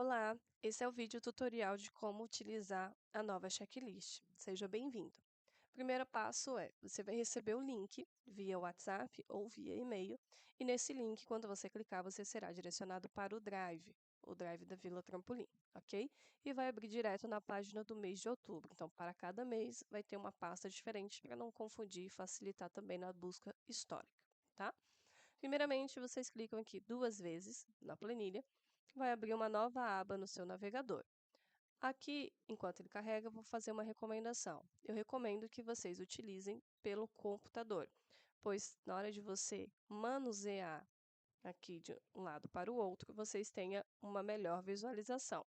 Olá, esse é o vídeo tutorial de como utilizar a nova checklist. Seja bem-vindo. O primeiro passo é, você vai receber o link via WhatsApp ou via e-mail, e nesse link, quando você clicar, você será direcionado para o Drive da Vila Trampolim, ok? E vai abrir direto na página do mês de outubro. Então, para cada mês, vai ter uma pasta diferente para não confundir e facilitar também na busca histórica, tá? Primeiramente, vocês clicam aqui 2 vezes na planilha, vai abrir uma nova aba no seu navegador. Aqui, enquanto ele carrega, eu vou fazer uma recomendação. Eu recomendo que vocês utilizem pelo computador, pois na hora de você manusear aqui de um lado para o outro, vocês tenham uma melhor visualização.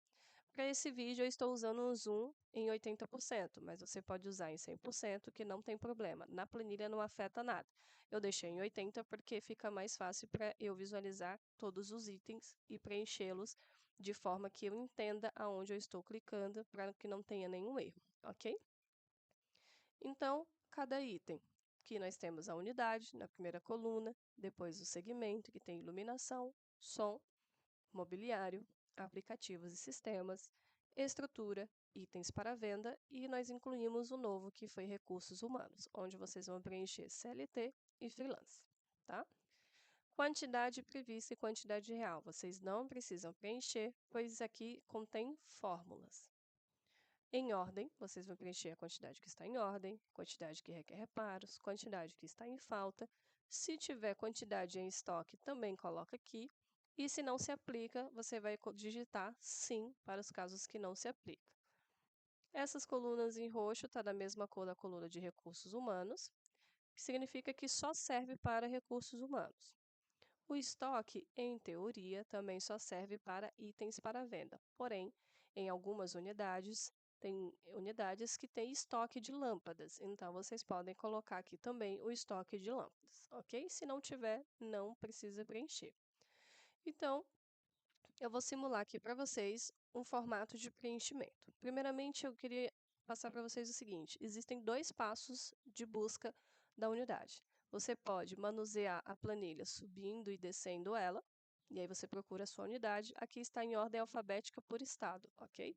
Para esse vídeo, eu estou usando um zoom em 80%, mas você pode usar em 100%, que não tem problema. Na planilha não afeta nada. Eu deixei em 80% porque fica mais fácil para eu visualizar todos os itens e preenchê-los de forma que eu entenda aonde eu estou clicando para que não tenha nenhum erro, ok? Então, cada item. Aqui nós temos a unidade na primeira coluna, depois o segmento, que tem iluminação, som, mobiliário, aplicativos e sistemas, estrutura, itens para venda e nós incluímos o novo que foi recursos humanos, onde vocês vão preencher CLT e freelance, tá? Quantidade prevista e quantidade real, vocês não precisam preencher, pois aqui contém fórmulas. Em ordem, vocês vão preencher a quantidade que está em ordem, quantidade que requer reparos, quantidade que está em falta. Se tiver quantidade em estoque, também coloca aqui. E se não se aplica, você vai digitar sim para os casos que não se aplica. Essas colunas em roxo está da mesma cor da coluna de recursos humanos, que significa que só serve para recursos humanos. O estoque, em teoria, também só serve para itens para venda. Porém, em algumas unidades, tem unidades que têm estoque de lâmpadas. Então, vocês podem colocar aqui também o estoque de lâmpadas, ok? Se não tiver, não precisa preencher. Então, eu vou simular aqui para vocês um formato de preenchimento. Primeiramente, eu queria passar para vocês o seguinte: existem 2 passos de busca da unidade. Você pode manusear a planilha subindo e descendo ela, e aí você procura a sua unidade. Aqui está em ordem alfabética por estado, ok?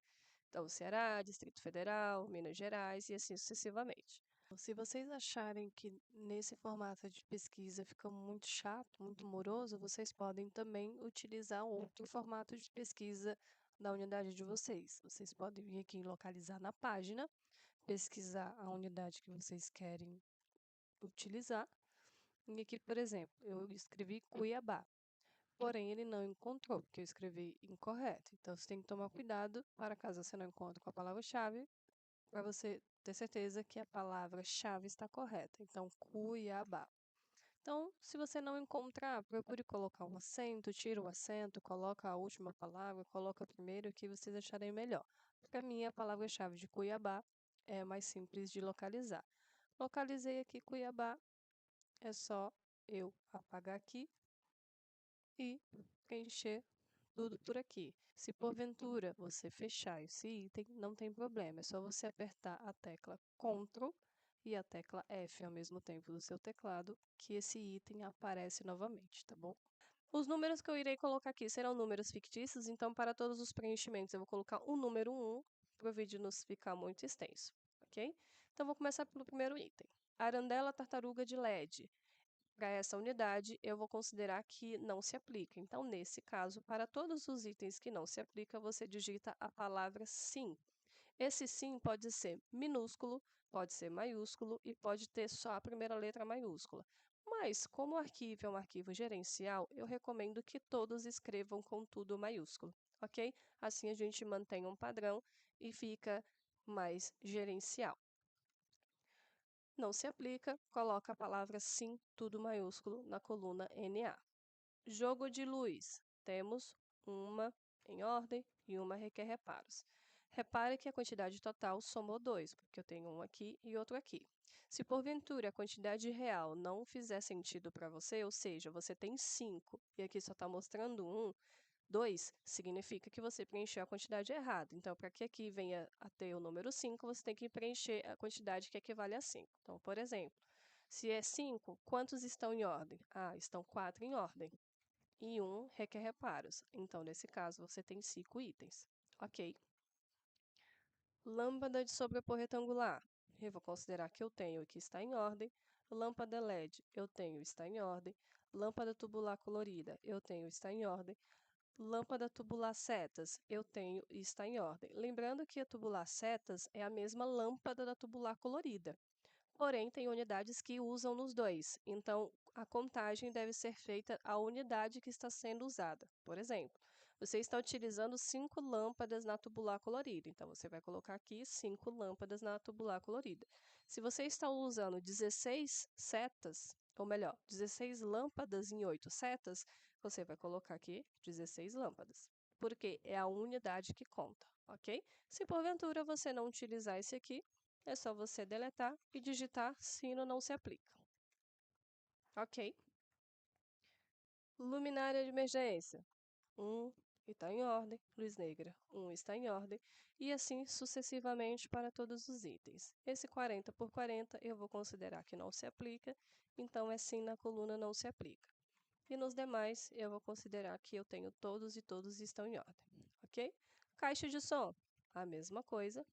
Então, Ceará, Distrito Federal, Minas Gerais e assim sucessivamente. Se vocês acharem que nesse formato de pesquisa fica muito chato, muito moroso, vocês podem também utilizar outro formato de pesquisa da unidade de vocês. Vocês podem vir aqui em localizar na página, pesquisar a unidade que vocês querem utilizar. E aqui, por exemplo, eu escrevi Cuiabá, porém ele não encontrou, porque eu escrevi incorreto. Então, você tem que tomar cuidado para caso você não encontre com a palavra-chave, para você ter certeza que a palavra-chave está correta. Então, Cuiabá. Então, se você não encontrar, procure colocar um acento, tira o acento, coloca a última palavra, coloca a primeira, o que vocês acharem melhor. Para mim, a palavra-chave de Cuiabá é mais simples de localizar. Localizei aqui Cuiabá, é só eu apagar aqui e preencher tudo por aqui. Se porventura você fechar esse item, não tem problema, é só você apertar a tecla Ctrl e a tecla F ao mesmo tempo do seu teclado, que esse item aparece novamente, tá bom? Os números que eu irei colocar aqui serão números fictícios, então para todos os preenchimentos eu vou colocar o número 1, para o vídeo não ficar muito extenso, ok? Então vou começar pelo primeiro item. Arandela tartaruga de LED. Para essa unidade, eu vou considerar que não se aplica. Então, nesse caso, para todos os itens que não se aplica, você digita a palavra sim. Esse sim pode ser minúsculo, pode ser maiúsculo e pode ter só a primeira letra maiúscula. Mas, como o arquivo é um arquivo gerencial, eu recomendo que todos escrevam com tudo maiúsculo, ok? Assim a gente mantém um padrão e fica mais gerencial. Não se aplica, coloca a palavra sim, tudo maiúsculo, na coluna NA. Jogo de luz. Temos uma em ordem e uma requer reparos. Repare que a quantidade total somou 2, porque eu tenho um aqui e outro aqui. Se porventura a quantidade real não fizer sentido para você, ou seja, você tem 5 e aqui só está mostrando 1, 2 significa que você preencheu a quantidade errada. Então, para que aqui venha a ter o número 5, você tem que preencher a quantidade que equivale a 5. Então, por exemplo, se é 5, quantos estão em ordem? Ah, estão 4 em ordem. e 1 requer reparos. Então, nesse caso, você tem 5 itens. Ok. Lâmpada de sobrepor retangular. Eu vou considerar que eu tenho que está em ordem. Lâmpada LED, eu tenho está em ordem. Lâmpada tubular colorida, eu tenho está em ordem. Lâmpada tubular setas, eu tenho e está em ordem. Lembrando que a tubular setas é a mesma lâmpada da tubular colorida. Porém, tem unidades que usam nos dois, então a contagem deve ser feita à unidade que está sendo usada. Por exemplo, você está utilizando 5 lâmpadas na tubular colorida, então você vai colocar aqui 5 lâmpadas na tubular colorida. Se você está usando 16 setas, ou melhor, 16 lâmpadas em 8 setas, você vai colocar aqui 16 lâmpadas, porque é a unidade que conta, ok? Se porventura você não utilizar esse aqui, é só você deletar e digitar sino não se aplica. Ok. Luminária de emergência. 1 está em ordem. Luz negra. 1 está em ordem. E assim sucessivamente para todos os itens. Esse 40 por 40 eu vou considerar que não se aplica, então é sim na coluna não se aplica. E nos demais eu vou considerar que eu tenho todos e todos estão em ordem. Ok? Caixa de som. A mesma coisa.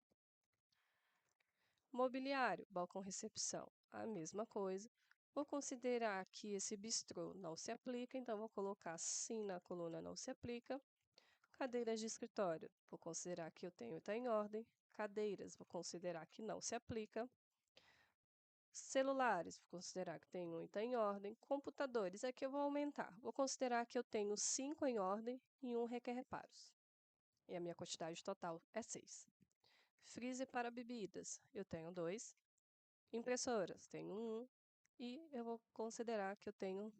Mobiliário, balcão recepção, a mesma coisa. Vou considerar que esse bistrô não se aplica, então vou colocar sim na coluna não se aplica. Cadeiras de escritório, vou considerar que eu tenho está em ordem. Cadeiras, vou considerar que não se aplica. Celulares, vou considerar que tenho e está em ordem. Computadores, aqui eu vou aumentar. Vou considerar que eu tenho 5 em ordem e 1 requer reparos. E a minha quantidade total é 6. Freezer para bebidas, eu tenho 2. Impressoras, tenho 1 e eu vou considerar que eu tenho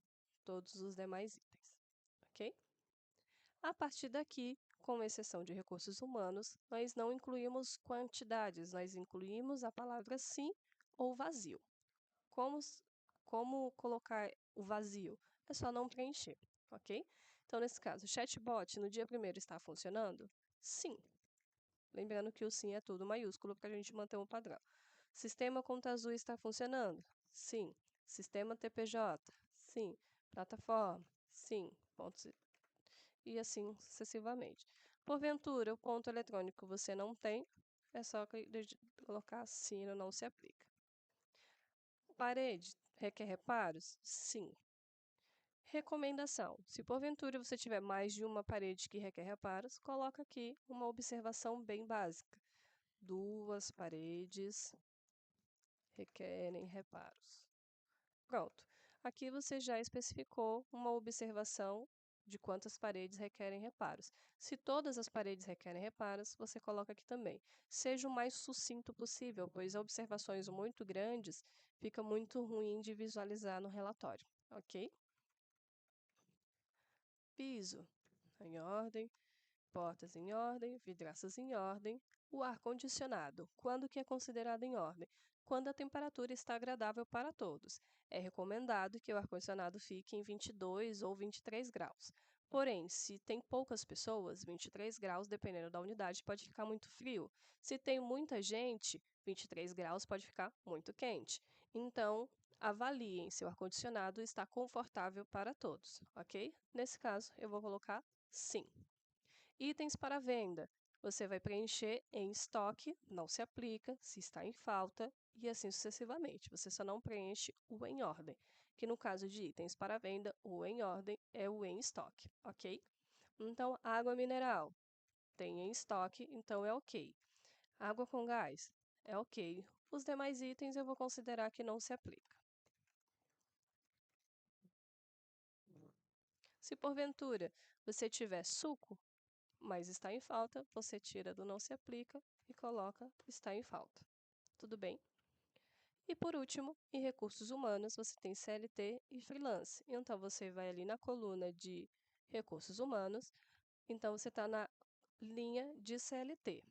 todos os demais itens, ok? A partir daqui, com exceção de recursos humanos, nós não incluímos quantidades, nós incluímos a palavra sim ou vazio. Como, como colocar o vazio? É só não preencher, ok? Então, nesse caso, o chatbot no dia 1º está funcionando? Sim. Lembrando que o sim é tudo maiúsculo para a gente manter um padrão. Sistema Conta Azul está funcionando? Sim. Sistema TPJ? Sim. Plataforma? Sim. Pontos e assim sucessivamente. Porventura, o ponto eletrônico você não tem, é só colocar sim ou não se aplica. Parede requer reparos? Sim. Recomendação: se porventura você tiver mais de uma parede que requer reparos, coloca aqui uma observação bem básica. 2 paredes requerem reparos. Pronto. Aqui você já especificou uma observação de quantas paredes requerem reparos. Se todas as paredes requerem reparos, você coloca aqui também. Seja o mais sucinto possível, pois observações muito grandes fica muito ruim de visualizar no relatório, ok? Piso em ordem, portas em ordem, vidraças em ordem. O ar-condicionado, quando que é considerado em ordem? Quando a temperatura está agradável para todos. É recomendado que o ar-condicionado fique em 22 ou 23 graus. Porém, se tem poucas pessoas, 23 graus, dependendo da unidade, pode ficar muito frio. Se tem muita gente, 23 graus pode ficar muito quente. Então, avaliem se o ar-condicionado está confortável para todos, ok? Nesse caso, eu vou colocar sim. Itens para venda. Você vai preencher em estoque, não se aplica, se está em falta, e assim sucessivamente. Você só não preenche o em ordem, que no caso de itens para venda, o em ordem é o em estoque, ok? Então, água mineral tem em estoque, então é ok. Água com gás é ok. Os demais itens eu vou considerar que não se aplica. Se porventura você tiver suco, mas está em falta, você tira do não se aplica e coloca está em falta. Tudo bem? E por último, em recursos humanos, você tem CLT e freelance. Então, você vai ali na coluna de recursos humanos, então você está na linha de CLT.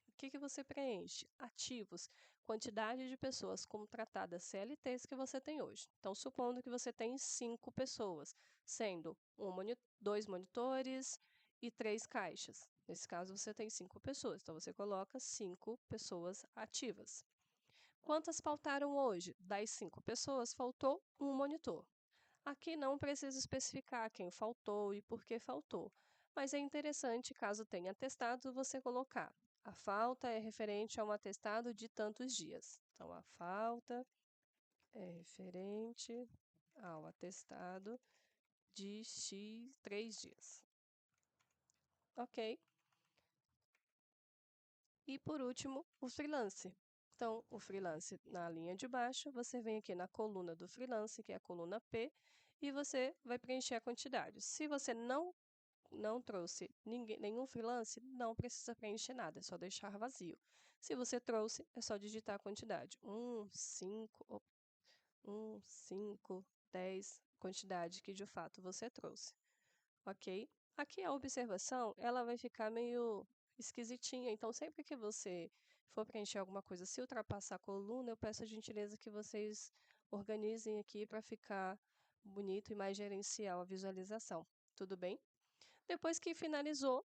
O que você preenche? Ativos, quantidade de pessoas contratadas CLTs que você tem hoje. Então, supondo que você tem 5 pessoas, sendo 2 monitores e 3 caixas. Nesse caso, você tem 5 pessoas, então você coloca 5 pessoas ativas. Quantas faltaram hoje? Das 5 pessoas, faltou um monitor. Aqui não precisa especificar quem faltou e por que faltou, mas é interessante, caso tenha atestado, você colocar: a falta é referente a um atestado de tantos dias. Então, a falta é referente ao atestado de X 3 dias. Ok? E por último, o freelance. Então, o freelance na linha de baixo, você vem aqui na coluna do freelance, que é a coluna P, e você vai preencher a quantidade. Se você não trouxe nenhum freelance, não precisa preencher nada, é só deixar vazio. Se você trouxe, é só digitar a quantidade. 5, 10, quantidade que de fato você trouxe, ok? Aqui a observação, ela vai ficar meio esquisitinha, então sempre que você for preencher alguma coisa, se ultrapassar a coluna, eu peço a gentileza que vocês organizem aqui para ficar bonito e mais gerencial a visualização, tudo bem? Depois que finalizou,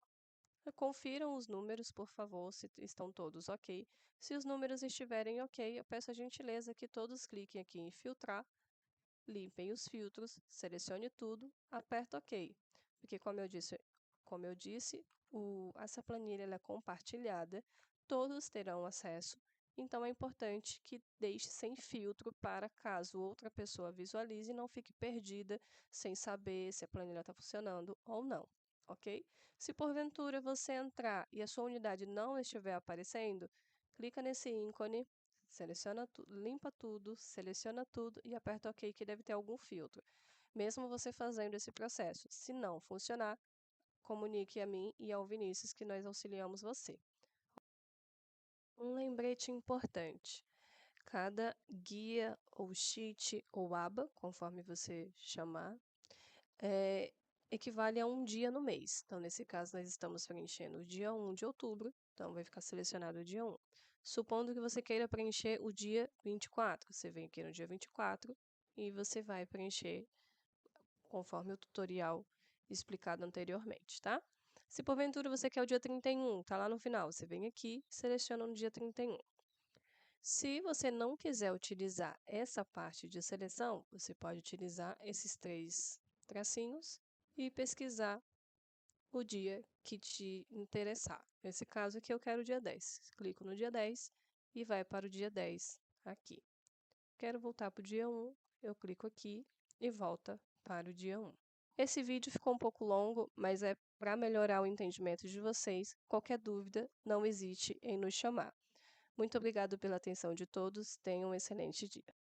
confiram os números, por favor, se estão todos ok. Se os números estiverem ok, eu peço a gentileza que todos cliquem aqui em filtrar, limpem os filtros, selecione tudo, aperta OK. Porque, como eu disse, essa planilha ela é compartilhada, todos terão acesso, então é importante que deixe sem filtro para caso outra pessoa visualize e não fique perdida sem saber se a planilha está funcionando ou não, ok? Se porventura você entrar e a sua unidade não estiver aparecendo, clica nesse ícone, seleciona tudo, limpa tudo, seleciona tudo e aperta OK, que deve ter algum filtro. Mesmo você fazendo esse processo, se não funcionar, comunique a mim e ao Vinícius que nós auxiliamos você. Um lembrete importante: cada guia ou sheet ou aba, conforme você chamar, equivale a um dia no mês. Então, nesse caso, nós estamos preenchendo o dia 1 de outubro, então vai ficar selecionado o dia 1. Supondo que você queira preencher o dia 24, você vem aqui no dia 24 e você vai preencher conforme o tutorial explicado anteriormente, tá? Se porventura você quer o dia 31, tá lá no final, você vem aqui e seleciona no dia 31. Se você não quiser utilizar essa parte de seleção, você pode utilizar esses 3 tracinhos e pesquisar o dia que te interessar. Nesse caso aqui eu quero o dia 10. Clico no dia 10 e vai para o dia 10 aqui. Quero voltar para o dia 1, eu clico aqui e volta para o dia 1. Esse vídeo ficou um pouco longo, mas é para melhorar o entendimento de vocês. Qualquer dúvida, não hesite em nos chamar. Muito obrigado pela atenção de todos. Tenham um excelente dia.